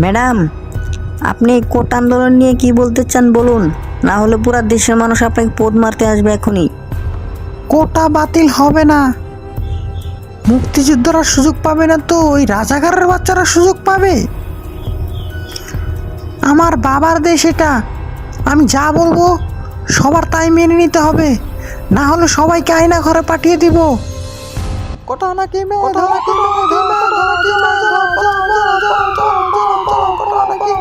Madam, আপনি কোটা আন্দোলন নিয়ে কি বলতে চান বলুন, না হলে পুরো দেশের মানুষ আপনাকে পদ মারতে আসবে এখনই। কোটা বাতিল হবে না, মুক্তিযোদ্ধারা সুযোগ পাবে না তো ওই রাজাকারের বাচ্চারা সুযোগ পাবে। আমার বাবার দেশ এটা, আমি যা বলবো সবার তাই মেনে নিতে হবে, না হলে সবাইকে আয়না ঘরে পাঠিয়ে দিব। কোটা নাকি মেধা, কোটা নাকি মেধা, কোটা নাকি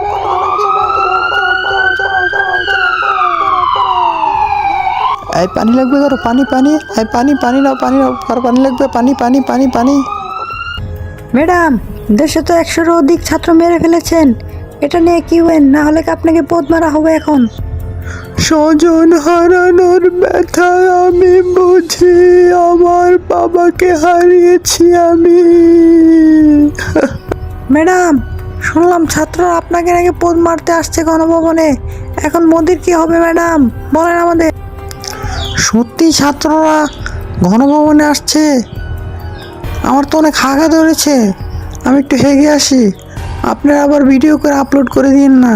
এই পানি লাগবে কারো, পানি পানি, এই পানি পানি নাও, পানি নাও, কারো পানি লাগবে, পানি পানি পানি পানি। ম্যাডাম, দেশে তো 100-এরও অধিক ছাত্র মেরে ফেলেছেন, এটা নিয়ে কি হবেন, না হলে কি আপনাকে পদ মারা হবে এখন। স্বজন হারানোর ব্যথা আমি বুঝি, আমার বাবাকে হারিয়েছি আমি। ম্যাডাম, শুনলাম ছাত্ররা আপনাকে নাকি পদ মারতে আসছে গণভবনে, এখন মোদির কি হবে ম্যাডাম, বলেন আমাদের। সত্যি ছাত্ররা গণভবনে আসছে? আমার তো অনেক হাগা ধরেছে, আমি একটু হেগে আসি, আপনারা আবার ভিডিও করে আপলোড করে দিন না।